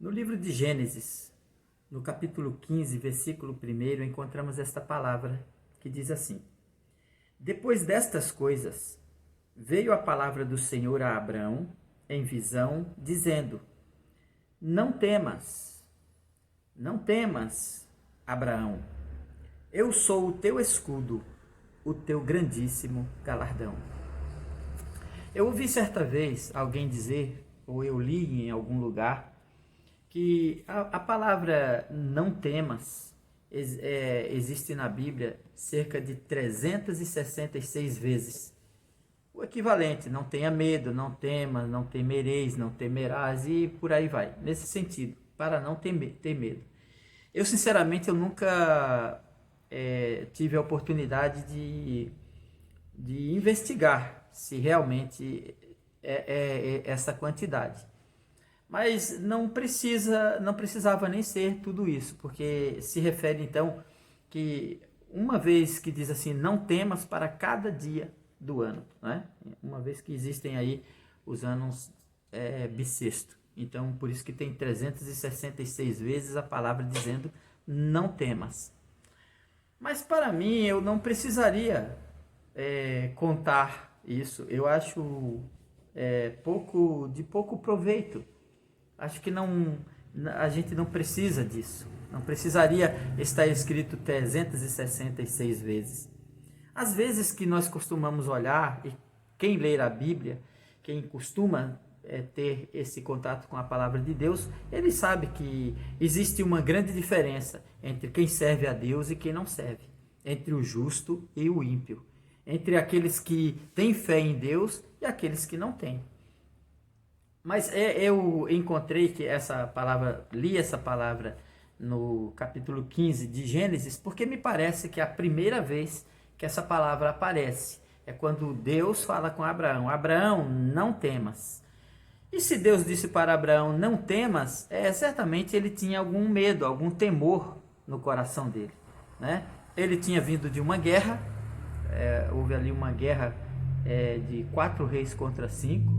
No livro de Gênesis, no capítulo 15, versículo 1, encontramos esta palavra que diz assim: Depois destas coisas, veio a palavra do Senhor a Abrão em visão, dizendo: Não temas, não temas, Abraão. Eu sou o teu escudo, o teu grandíssimo galardão. Eu ouvi certa vez alguém dizer, ou eu li em algum lugar, que a palavra não temas existe na Bíblia cerca de 366 vezes. O equivalente, não tenha medo, não temas, não temereis, não temerás e por aí vai. Nesse sentido, para não ter medo. Eu sinceramente eu nunca tive a oportunidade de investigar se realmente é essa quantidade. Mas não precisava nem ser tudo isso, porque se refere então que uma vez que diz assim, não temas para cada dia do ano, né? Uma vez que existem aí os anos bissexto. Então, por isso que tem 366 vezes a palavra dizendo não temas. Mas para mim, eu não precisaria contar isso. Eu acho de pouco proveito. Acho que a gente não precisa disso. Não precisaria estar escrito 366 vezes. Às vezes que nós costumamos olhar, e quem lê a Bíblia, quem costuma ter esse contato com a palavra de Deus, ele sabe que existe uma grande diferença entre quem serve a Deus e quem não serve, entre o justo e o ímpio, entre aqueles que têm fé em Deus e aqueles que não têm. Mas eu encontrei que li essa palavra no capítulo 15 de Gênesis, porque me parece que é a primeira vez que essa palavra aparece é quando Deus fala com Abraão: Abraão, não temas. E se Deus disse para Abraão, não temas, certamente ele tinha algum medo, algum temor no coração dele, né? Ele tinha vindo de uma guerra, houve ali uma guerra de 4 reis contra 5,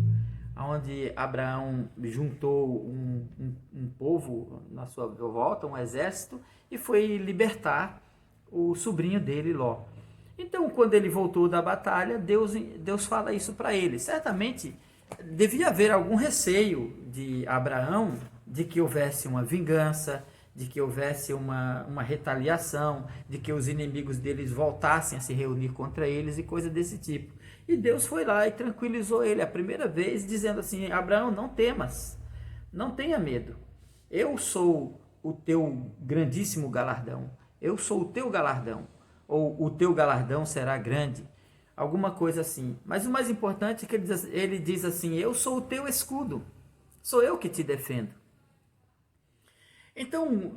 onde Abraão juntou um povo na sua volta, um exército, e foi libertar o sobrinho dele, Ló. Então, quando ele voltou da batalha, Deus fala isso para ele. Certamente, devia haver algum receio de Abraão de que houvesse uma vingança, de que houvesse uma retaliação, de que os inimigos deles voltassem a se reunir contra eles e coisa desse tipo. E Deus foi lá e tranquilizou ele a primeira vez, dizendo assim: Abraão, não temas, não tenha medo. Eu sou o teu grandíssimo galardão. Eu sou o teu galardão. Ou o teu galardão será grande. Alguma coisa assim. Mas o mais importante é que ele diz assim: eu sou o teu escudo. Sou eu que te defendo. Então,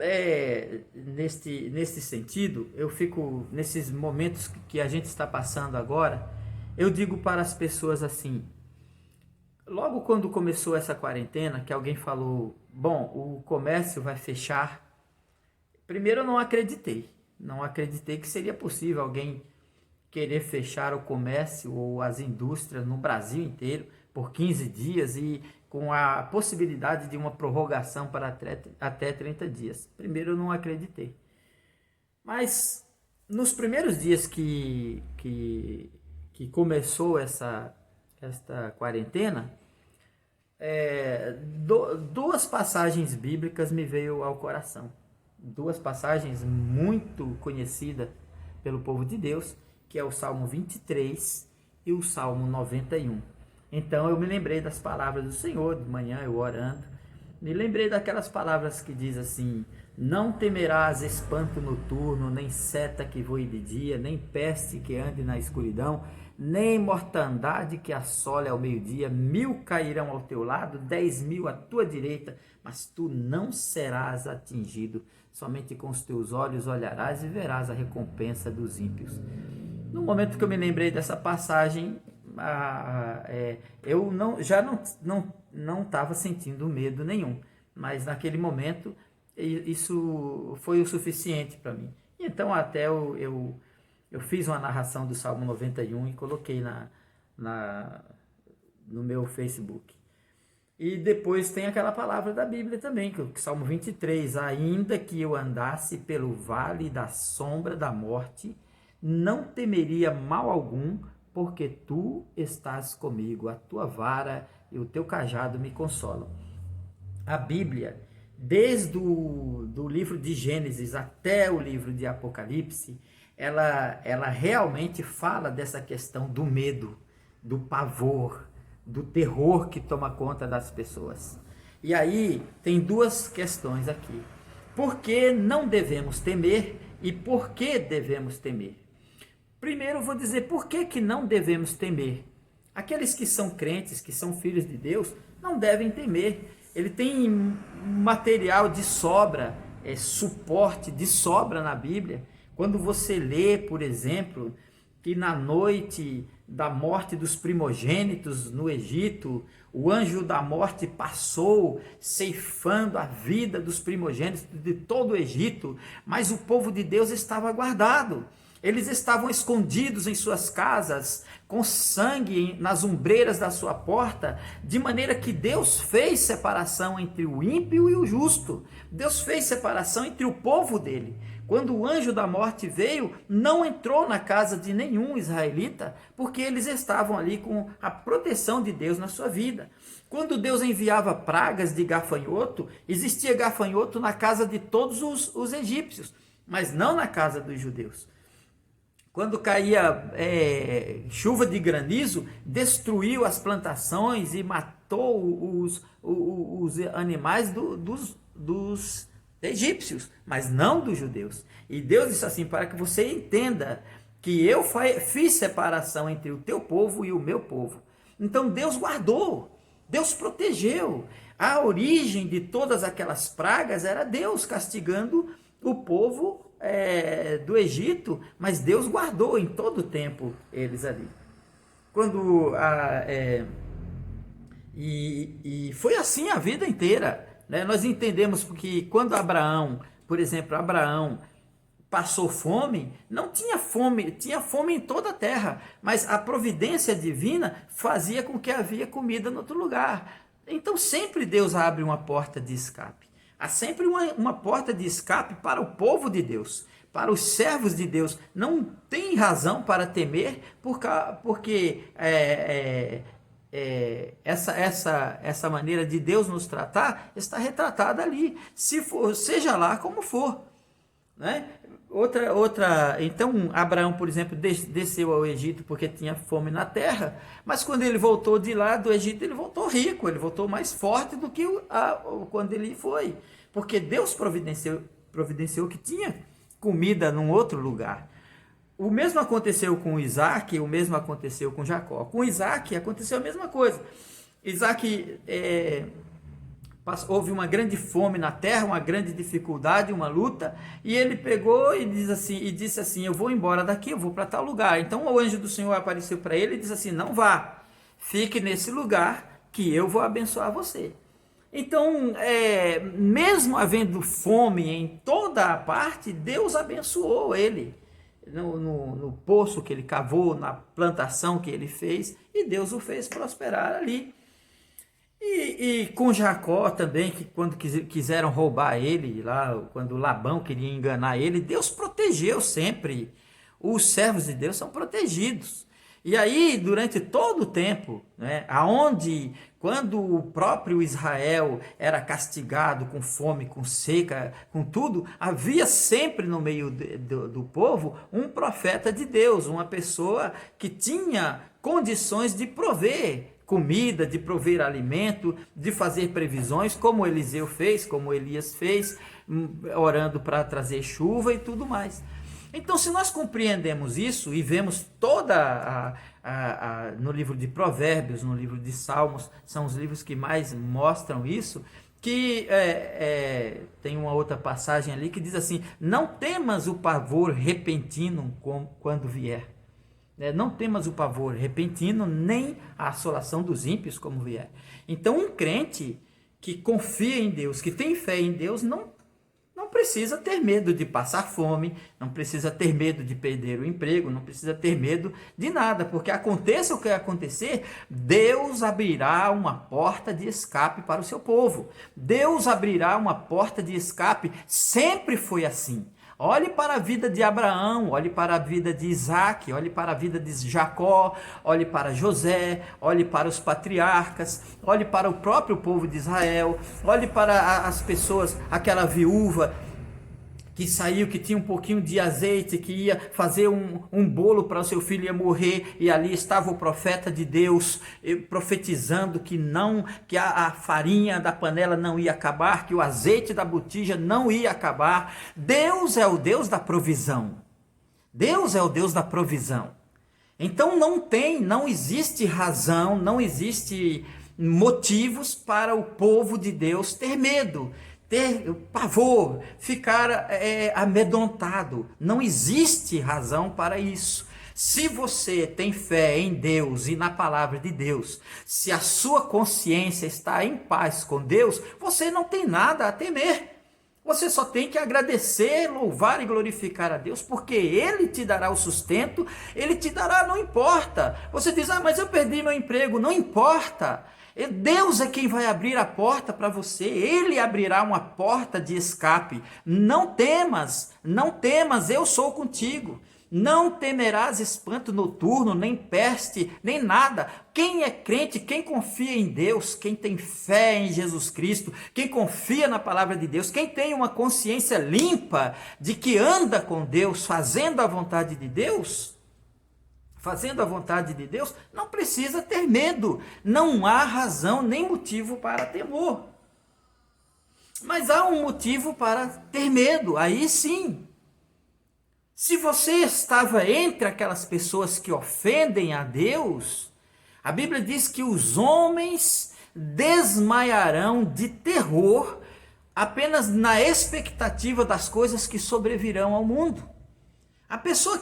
neste sentido, eu fico, nesses momentos que a gente está passando agora, eu digo para as pessoas assim, logo quando começou essa quarentena, que alguém falou, bom, o comércio vai fechar, primeiro eu não acreditei que seria possível alguém querer fechar o comércio ou as indústrias no Brasil inteiro por 15 dias e com a possibilidade de uma prorrogação para até 30 dias. Primeiro eu não acreditei. Mas nos primeiros dias que começou esta quarentena, duas passagens bíblicas me veio ao coração. Duas passagens muito conhecidas pelo povo de Deus, que é o Salmo 23 e o Salmo 91. Então eu me lembrei das palavras do Senhor, de manhã eu orando, me lembrei daquelas palavras que diz assim: não temerás espanto noturno, nem seta que voe de dia, nem peste que ande na escuridão, nem mortandade que assole ao meio-dia. 1000 cairão ao teu lado, 10.000 à tua direita, mas tu não serás atingido. Somente com os teus olhos olharás e verás a recompensa dos ímpios. No momento que eu me lembrei dessa passagem, eu já não estava sentindo medo nenhum, mas naquele momento isso foi o suficiente para mim. Então até eu fiz uma narração do Salmo 91 e coloquei no meu Facebook. E depois tem aquela palavra da Bíblia também, que é o Salmo 23, ainda que eu andasse pelo vale da sombra da morte, não temeria mal algum, porque tu estás comigo, a tua vara e o teu cajado me consolam. A Bíblia, desde do livro de Gênesis até o livro de Apocalipse, ela realmente fala dessa questão do medo, do pavor, do terror que toma conta das pessoas. E aí tem duas questões aqui. Por que não devemos temer e por que devemos temer? Primeiro eu vou dizer por que não devemos temer. Aqueles que são crentes, que são filhos de Deus, não devem temer. Ele tem material de sobra, suporte de sobra na Bíblia. Quando você lê, por exemplo, que na noite da morte dos primogênitos no Egito, o anjo da morte passou ceifando a vida dos primogênitos de todo o Egito, mas o povo de Deus estava guardado. Eles estavam escondidos em suas casas, com sangue nas ombreiras da sua porta, de maneira que Deus fez separação entre o ímpio e o justo. Deus fez separação entre o povo dele. Quando o anjo da morte veio, não entrou na casa de nenhum israelita, porque eles estavam ali com a proteção de Deus na sua vida. Quando Deus enviava pragas de gafanhoto, existia gafanhoto na casa de todos os egípcios, mas não na casa dos judeus. Quando caía chuva de granizo, destruiu as plantações e matou os animais dos egípcios, mas não dos judeus. E Deus disse assim, para que você entenda que eu fiz separação entre o teu povo e o meu povo. Então Deus guardou, Deus protegeu. A origem de todas aquelas pragas era Deus castigando o povo do Egito, mas Deus guardou em todo o tempo eles ali. E foi assim a vida inteira. Nós entendemos que quando Abraão, por exemplo, passou fome, não tinha fome, tinha fome em toda a terra, mas a providência divina fazia com que havia comida em outro lugar. Então sempre Deus abre uma porta de escape. Há sempre uma porta de escape para o povo de Deus, para os servos de Deus. Não tem razão para temer, porque essa maneira de Deus nos tratar está retratada ali, seja lá como for, né? Então Abraão, por exemplo, desceu ao Egito porque tinha fome na terra, mas quando ele voltou de lá do Egito, ele voltou rico, ele voltou mais forte do que quando ele foi, porque Deus providenciou que tinha comida num outro lugar. O mesmo aconteceu com Isaac, o mesmo aconteceu com Jacó. Com Isaac aconteceu a mesma coisa. Isaac houve uma grande fome na terra, uma grande dificuldade, uma luta, e ele pegou e disse assim, eu vou embora daqui, eu vou para tal lugar. Então o anjo do Senhor apareceu para ele e disse assim, não vá, fique nesse lugar que eu vou abençoar você. Então, mesmo havendo fome em toda a parte, Deus abençoou ele. No poço que ele cavou, na plantação que ele fez, e Deus o fez prosperar ali. E com Jacó também, que quando quiseram roubar ele, lá, quando Labão queria enganar ele, Deus protegeu sempre. Os servos de Deus são protegidos. E aí, durante todo o tempo, né, quando o próprio Israel era castigado com fome, com seca, com tudo, havia sempre no meio do povo um profeta de Deus, uma pessoa que tinha condições de prover comida, de prover alimento, de fazer previsões, como Eliseu fez, como Elias fez, orando para trazer chuva e tudo mais. Então, se nós compreendemos isso e vemos toda no livro de Provérbios, no livro de Salmos, são os livros que mais mostram isso, que tem uma outra passagem ali que diz assim, não temas o pavor repentino quando vier. Não temas o pavor repentino, nem a assolação dos ímpios como vier. Então, um crente que confia em Deus, que tem fé em Deus, não precisa ter medo de passar fome, não precisa ter medo de perder o emprego, não precisa ter medo de nada, porque aconteça o que acontecer, Deus abrirá uma porta de escape para o seu povo. Deus abrirá uma porta de escape, sempre foi assim. Olhe para a vida de Abraão, olhe para a vida de Isaac, olhe para a vida de Jacó, olhe para José, olhe para os patriarcas, olhe para o próprio povo de Israel, olhe para as pessoas, aquela viúva que saiu, que tinha um pouquinho de azeite, que ia fazer um bolo para o seu filho, ia morrer, e ali estava o profeta de Deus profetizando que a farinha da panela não ia acabar, que o azeite da botija não ia acabar. Deus é o Deus da provisão. Deus é o Deus da provisão. Então não existe razão, não existe motivos para o povo de Deus ter medo, ter pavor, ficar amedrontado. Não existe razão para isso. Se você tem fé em Deus e na palavra de Deus, se a sua consciência está em paz com Deus, você não tem nada a temer. Você só tem que agradecer, louvar e glorificar a Deus, porque Ele te dará o sustento, Ele te dará, não importa. Você diz, mas eu perdi meu emprego, não importa. Deus é quem vai abrir a porta para você, Ele abrirá uma porta de escape. Não temas, não temas, eu sou contigo. Não temerás espanto noturno, nem peste, nem nada. Quem é crente, quem confia em Deus, quem tem fé em Jesus Cristo, quem confia na palavra de Deus, quem tem uma consciência limpa de que anda com Deus, fazendo a vontade de Deus, não precisa ter medo. Não há razão nem motivo para temor. Mas há um motivo para ter medo, aí sim. Se você estava entre aquelas pessoas que ofendem a Deus, a Bíblia diz que os homens desmaiarão de terror apenas na expectativa das coisas que sobrevirão ao mundo. A pessoa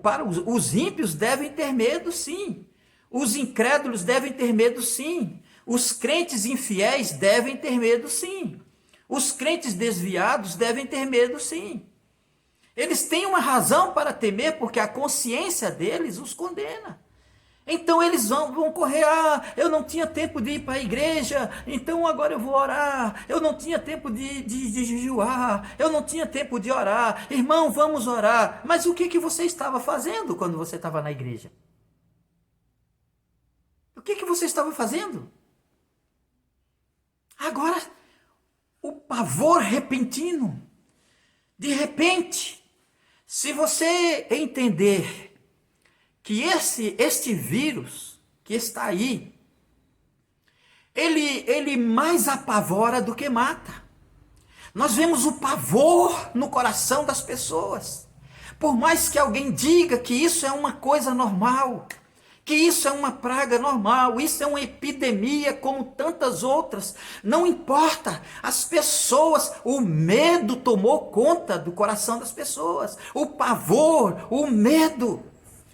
para os ímpios devem ter medo, sim. Os incrédulos devem ter medo, sim. Os crentes infiéis devem ter medo, sim. Os crentes desviados devem ter medo, sim. Eles têm uma razão para temer, porque a consciência deles os condena. Então eles vão correr, eu não tinha tempo de ir para a igreja, então agora eu vou orar. Eu não tinha tempo de jejuar, eu não tinha tempo de orar. Irmão, vamos orar. Mas o que você estava fazendo quando você estava na igreja? O que você estava fazendo? Agora, o pavor repentino. De repente, se você entender que este vírus que está aí, ele mais apavora do que mata. Nós vemos o pavor no coração das pessoas. Por mais que alguém diga que isso é uma coisa normal, que isso é uma praga normal, isso é uma epidemia como tantas outras, não importa, as pessoas, o medo tomou conta do coração das pessoas, o pavor, o medo,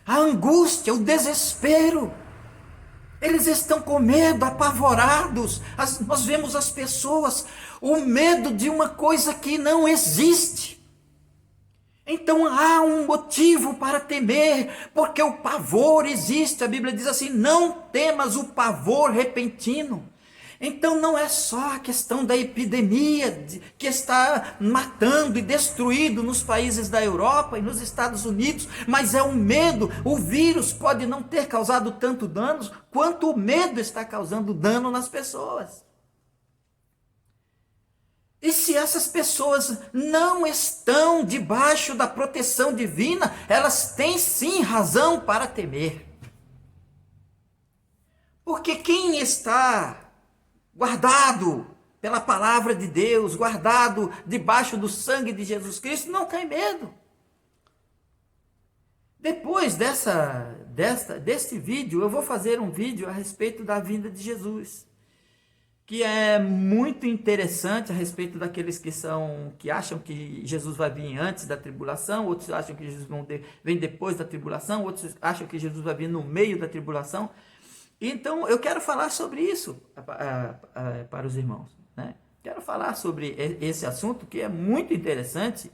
a angústia, o desespero, eles estão com medo, apavorados. Nós vemos as pessoas, o medo de uma coisa que não existe. Então há um motivo para temer, porque o pavor existe. A Bíblia diz assim, não temas o pavor repentino. Então não é só a questão da epidemia que está matando e destruindo nos países da Europa e nos Estados Unidos, mas é um medo. O vírus pode não ter causado tanto danos, quanto o medo está causando dano nas pessoas. E se essas pessoas não estão debaixo da proteção divina, elas têm sim razão para temer. Porque quem está guardado pela palavra de Deus, guardado debaixo do sangue de Jesus Cristo, não tem medo. Depois deste vídeo, eu vou fazer um vídeo a respeito da vinda de Jesus, que é muito interessante a respeito daqueles que acham que Jesus vai vir antes da tribulação, outros acham que Jesus vem depois da tribulação, outros acham que Jesus vai vir no meio da tribulação. Então, eu quero falar sobre isso para os irmãos, né? Quero falar sobre esse assunto que é muito interessante,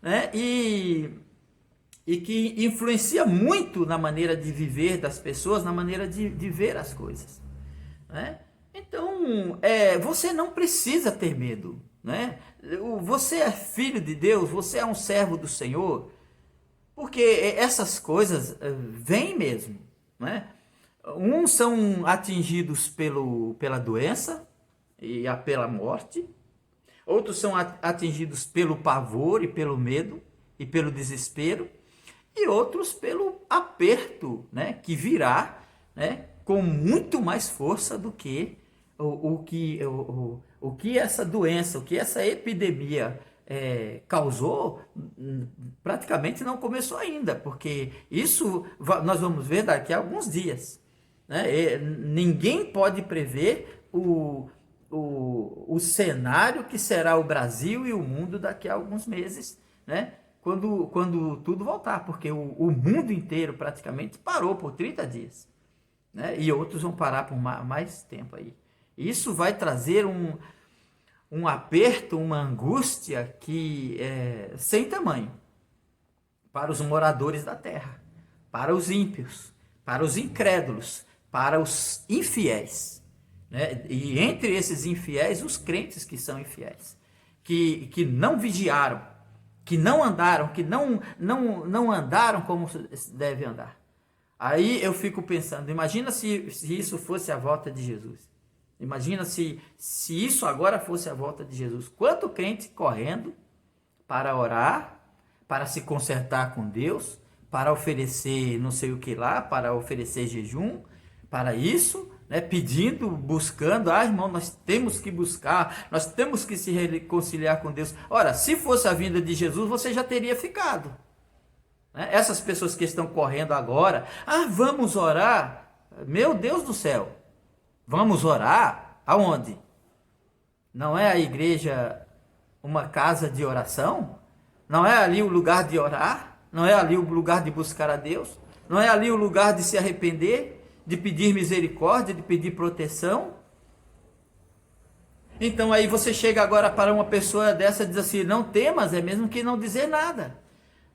né? E que influencia muito na maneira de viver das pessoas, na maneira de ver as coisas, né? Então, você não precisa ter medo, né? Você é filho de Deus, você é um servo do Senhor, porque essas coisas vêm mesmo, né? Uns são atingidos pela doença e pela morte, outros são atingidos pelo pavor e pelo medo e pelo desespero, e outros pelo aperto, né, que virá, né, com muito mais força do que o que essa doença, o que essa epidemia causou, praticamente não começou ainda, porque isso nós vamos ver daqui a alguns dias, né? Ninguém pode prever o cenário que será o Brasil e o mundo daqui a alguns meses, né? Quando tudo voltar, porque o mundo inteiro praticamente parou por 30 dias, né? E outros vão parar por mais tempo aí. Isso vai trazer um aperto, uma angústia que é sem tamanho para os moradores da terra, para os ímpios, para os incrédulos, para os infiéis, né? E entre esses infiéis, os crentes que são infiéis, que não vigiaram, que não andaram, que não andaram como deve andar. Aí eu fico pensando, imagina se isso fosse a volta de Jesus. Imagina se isso agora fosse a volta de Jesus. Quanto crente correndo para orar, para se consertar com Deus, para oferecer não sei o que lá, para oferecer jejum, para isso, né, pedindo, buscando, irmão, nós temos que buscar, nós temos que se reconciliar com Deus. Ora, se fosse a vinda de Jesus, você já teria ficado. Né? Essas pessoas que estão correndo agora, vamos orar, meu Deus do céu, vamos orar? Aonde? Não é a igreja uma casa de oração? Não é ali o lugar de orar? Não é ali o lugar de buscar a Deus? Não é ali o lugar de se arrepender? De pedir misericórdia, de pedir proteção? Então aí você chega agora para uma pessoa dessa e diz assim, não temas, é mesmo que não dizer nada.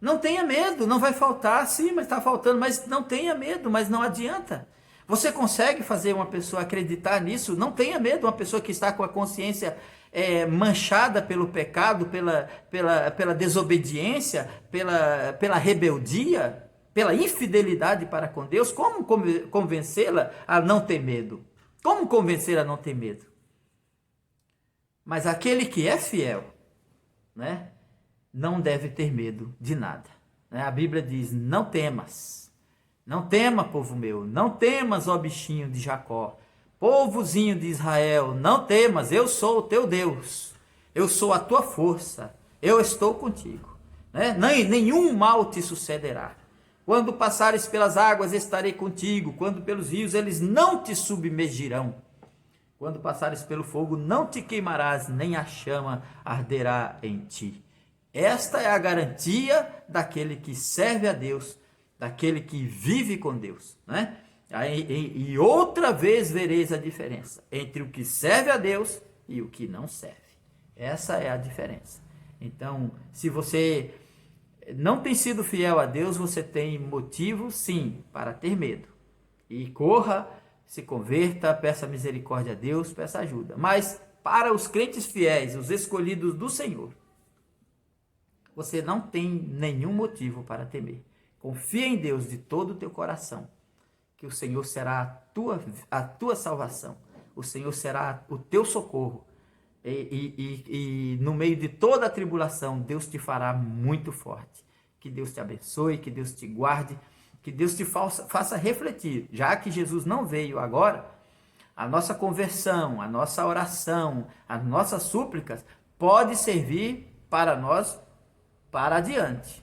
Não tenha medo, não vai faltar, sim, mas está faltando, mas não tenha medo, mas não adianta. Você consegue fazer uma pessoa acreditar nisso? Não tenha medo, uma pessoa que está com a consciência manchada pelo pecado, pela desobediência, pela rebeldia, pela infidelidade para com Deus. Como convencê-la a não ter medo? Como convencer a não ter medo? Mas aquele que é fiel, né, não deve ter medo de nada. A Bíblia diz, não temas. Não tema, povo meu, não temas, ó bichinho de Jacó, povozinho de Israel, não temas, eu sou o teu Deus, eu sou a tua força, eu estou contigo, né? Nenhum mal te sucederá. Quando passares pelas águas, estarei contigo, quando pelos rios, eles não te submergirão. Quando passares pelo fogo, não te queimarás, nem a chama arderá em ti. Esta é a garantia daquele que serve a Deus, daquele que vive com Deus, né? E outra vez vereis a diferença entre o que serve a Deus e o que não serve. Essa é a diferença. Então, se você não tem sido fiel a Deus, você tem motivo, sim, para ter medo. E corra, se converta, peça misericórdia a Deus, peça ajuda. Mas para os crentes fiéis, os escolhidos do Senhor, você não tem nenhum motivo para temer. Confia em Deus de todo o teu coração, que o Senhor será a tua salvação, o Senhor será o teu socorro, e no meio de toda a tribulação, Deus te fará muito forte. Que Deus te abençoe, que Deus te guarde, que Deus te faça refletir, já que Jesus não veio agora, a nossa conversão, a nossa oração, as nossas súplicas, pode servir para nós para adiante.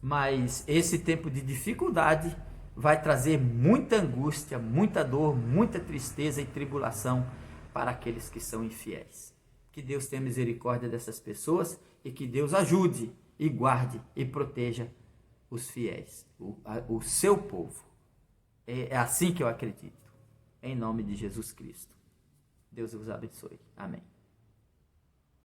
Mas esse tempo de dificuldade vai trazer muita angústia, muita dor, muita tristeza e tribulação para aqueles que são infiéis. Que Deus tenha misericórdia dessas pessoas e que Deus ajude e guarde e proteja os fiéis, o seu povo. É assim que eu acredito. Em nome de Jesus Cristo. Deus vos abençoe. Amém.